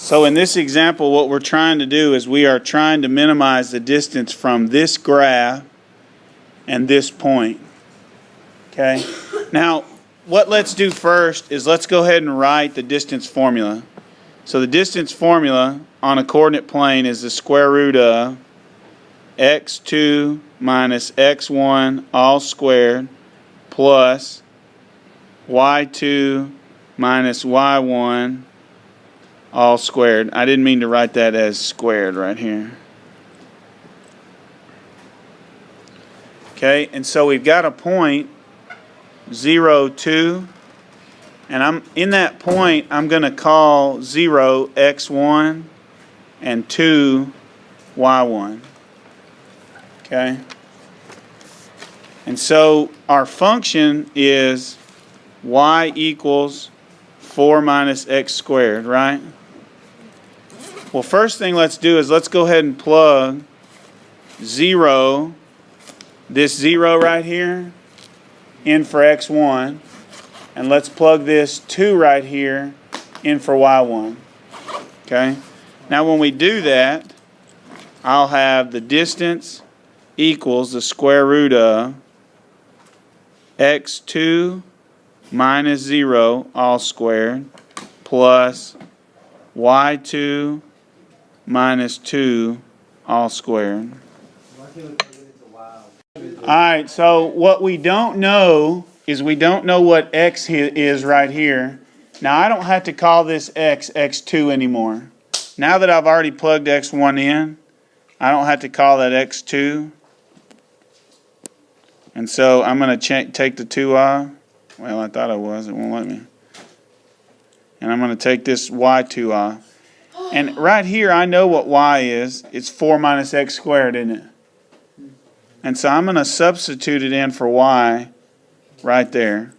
So in this example, what we're trying to do is we are trying to minimize the distance from this graph and this point. Okay? Now, what let's do first is let's go ahead and write the distance formula. So the distance formula on a coordinate plane is the square root of x2 minus x1 all squared plus y2 minus y1 all squared. I didn't mean to write that as squared right here. Okay, and so we've got a point 0, 2, and in that point I'm going to call 0 x1 and 2 y1. Okay, and so our function is y equals 4 minus x squared, right? Well, first thing let's do is let's go ahead and plug 0, this 0 right here, in for x1, and let's plug this 2 right here in for y1. Okay? Now when we do that, I'll have the distance equals the square root of x2 minus 0 all squared plus y2 minus 2 all squared. Alright, so what we don't know is we don't know what x is right here. Now I don't have to call this x x2 anymore. Now that I've already plugged x1 in, I don't have to call that x2. And so I'm going to take the 2 off. Well, I thought I was. It won't let me. And I'm going to take this y2 off. And right here, I know what y is. It's 4 minus x squared, isn't it? And so I'm going to substitute it in for y right there.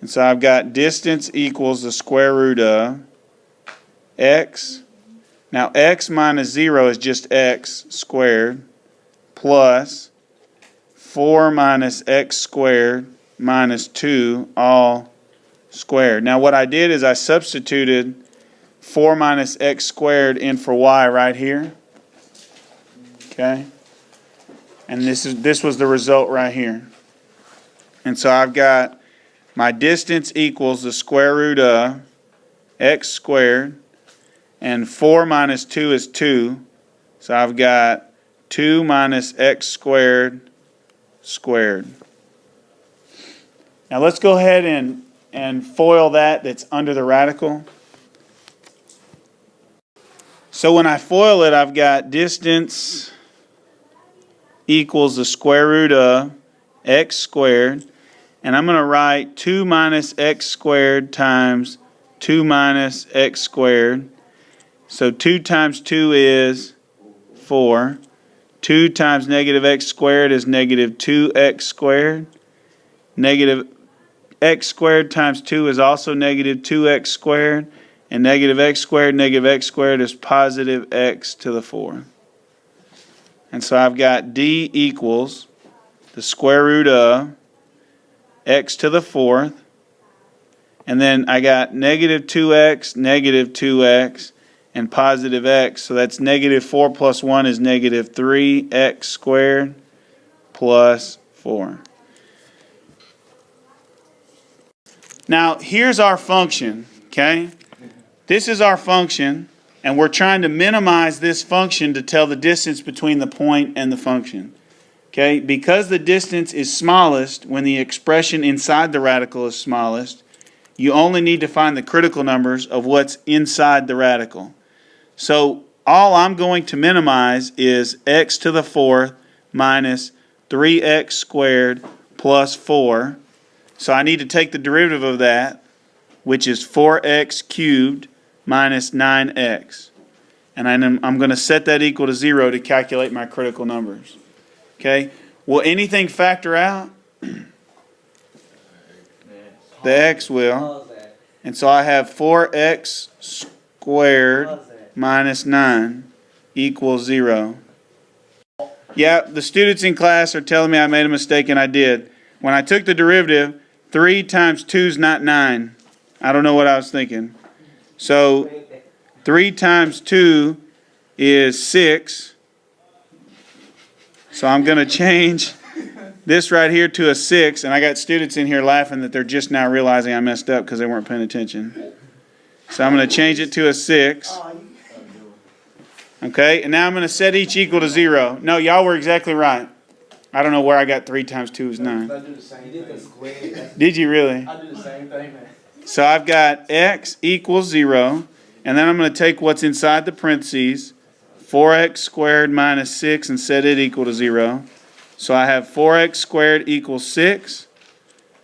And so I've got distance equals the square root of x. Now, x minus 0 is just x squared plus 4 minus x squared minus 2 all squared. Now what I did is I substituted 4 minus x squared in for y right here. Okay? And this was the result right here. And so I've got my distance equals the square root of x squared, and 4 minus 2 is 2. So I've got 2 minus x squared squared. Now let's go ahead and FOIL that's under the radical. So when I FOIL it, I've got distance equals the square root of x squared. And I'm going to write 2 minus x squared times 2 minus x squared. So 2 times 2 is 4. 2 times negative x squared is negative 2x squared. Negative x squared times 2 is also negative 2x squared. And negative x squared is positive x to the 4th. And so I've got d equals the square root of x to the 4th. And then I got negative 2x, and positive x. So that's negative 4 plus 1 is negative 3x squared plus 4. Now, here's our function, okay? This is our function, and we're trying to minimize this function to tell the distance between the point and the function. Okay? Because the distance is smallest when the expression inside the radical is smallest, you only need to find the critical numbers of what's inside the radical. So all I'm going to minimize is x to the 4th minus 3x squared plus 4. So I need to take the derivative of that, which is 4x cubed minus 9x. And I'm going to set that equal to 0 to calculate my critical numbers. Okay? Will anything factor out? The x will. And so I have 4x squared minus 9 equals 0. Yeah, the students in class are telling me I made a mistake, and I did. When I took the derivative, 3 times 2 is not 9. I don't know what I was thinking. So 3 times 2 is 6. So I'm going to change this right here to a 6. And I got students in here laughing that they're just now realizing I messed up because they weren't paying attention. So I'm going to change it to a 6. Okay, and now I'm going to set each equal to 0. No, y'all were exactly right. I don't know where I got 3 times 2 is 9. I do the same thing. Did you really? I do the same thing, man. So I've got x equals 0. And then I'm going to take what's inside the parentheses, 4x squared minus 6, and set it equal to 0. So I have 4x squared equals 6.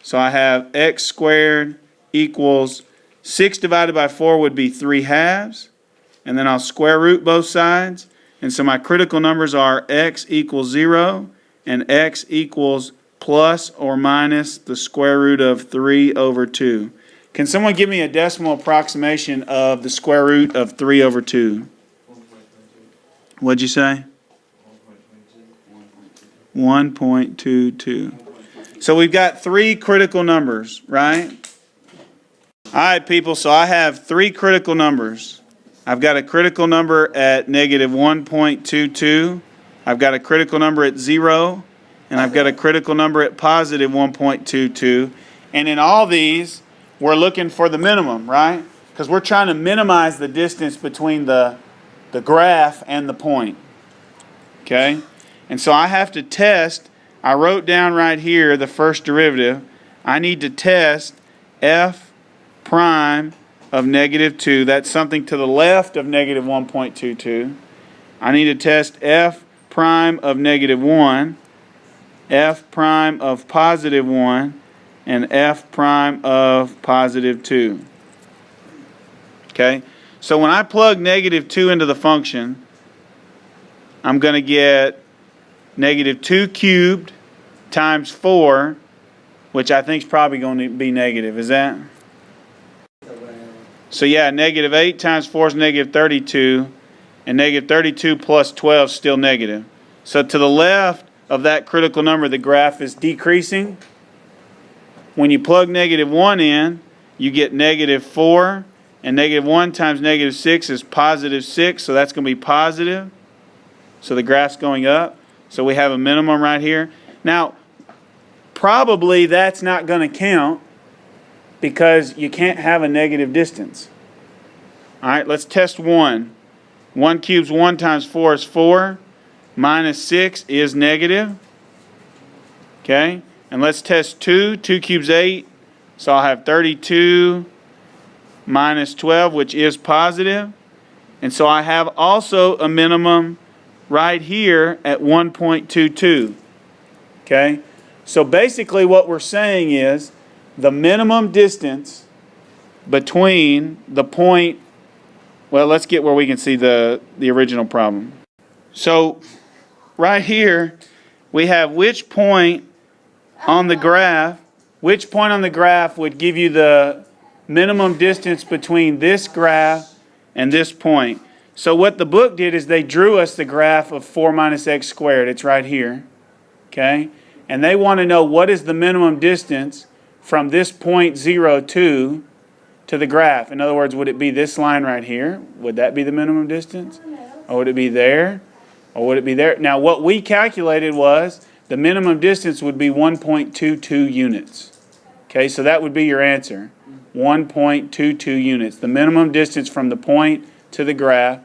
So I have x squared equals 6 divided by 4 would be 3/2. And then I'll square root both sides. And so my critical numbers are x equals 0 and x equals plus or minus the square root of 3 over 2. Can someone give me a decimal approximation of the square root of 3 over 2? What'd you say? 1.22. So we've got 3 critical numbers, right? All right, people, so I have 3 critical numbers. I've got a critical number at negative 1.22. I've got a critical number at 0. And I've got a critical number at positive 1.22. And in all these, we're looking for the minimum, right? Because we're trying to minimize the distance between the graph and the point. Okay? And so I have to test, I wrote down right here the first derivative. I need to test f prime of negative 2. That's something to the left of negative 1.22. I need to test f prime of negative 1, f prime of positive 1, and f prime of positive 2. Okay? So when I plug negative 2 into the function, I'm going to get negative 2 cubed times 4, which I think is probably going to be negative. Is that? So yeah, negative 8 times 4 is negative 32, and negative 32 plus 12 is still negative. So to the left of that critical number, the graph is decreasing. When you plug negative 1 in, you get negative 4, and negative 1 times negative 6 is positive 6, so that's going to be positive. So the graph's going up. So we have a minimum right here. Now, probably that's not going to count because you can't have a negative distance. All right, let's test 1. 1 cubes 1 times 4 is 4. Minus 6 is negative. Okay, and let's test 2. 2 cubes 8. So I'll have 32 minus 12, which is positive. And so I have also a minimum right here at 1.22. Okay, so basically what we're saying is the minimum distance between the point, well, let's get where we can see the original problem. So right here, we have which point on the graph would give you the minimum distance between this graph and this point. So what the book did is they drew us the graph of 4 minus x squared. It's right here. Okay? And they want to know what is the minimum distance from this point 0, 2 to the graph. In other words, would it be this line right here? Would that be the minimum distance? Or would it be there? Or would it be there? Now, what we calculated was the minimum distance would be 1.22 units. Okay, so that would be your answer. 1.22 units. The minimum distance from the point to the graph.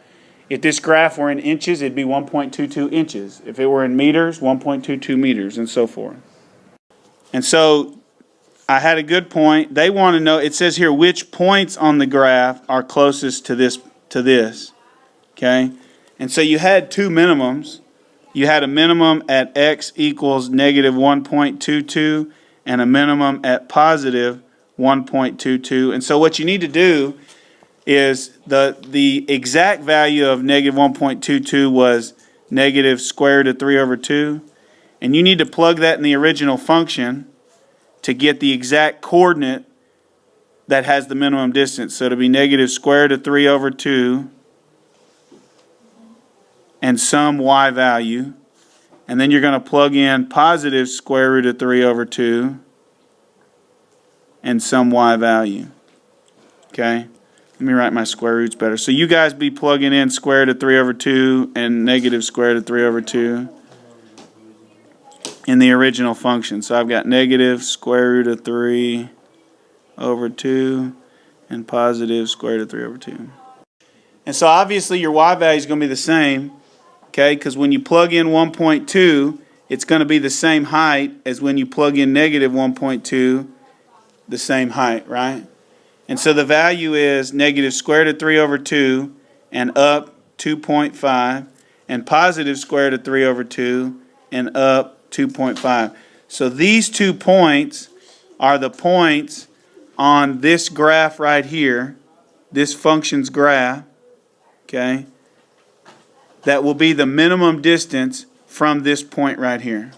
If this graph were in inches, it'd be 1.22 inches. If it were in meters, 1.22 meters, and so forth. And so I had a good point. They want to know, it says here, which points on the graph are closest to this. Okay? And so you had 2 minimums. You had a minimum at x equals negative 1.22 and a minimum at positive 1.22. And so what you need to do is the exact value of negative 1.22 was negative square root of 3 over 2. And you need to plug that in the original function to get the exact coordinate that has the minimum distance. So it'll be negative square root of 3 over 2 and some y value. And then you're going to plug in positive square root of 3 over 2 and some y value. Okay? Let me write my square roots better. So you guys be plugging in square root of 3 over 2 and negative square root of 3 over 2 in the original function. So I've got negative square root of 3 over 2 and positive square root of 3 over 2. And so obviously your y value is going to be the same, okay, because when you plug in 1.2, it's going to be the same height as when you plug in negative 1.2, the same height, right? And so the value is negative square root of 3 over 2 and up 2.5 and positive square root of 3 over 2 and up 2.5. So these 2 points are the points on this graph right here, this function's graph, okay, that will be the minimum distance from this point right here.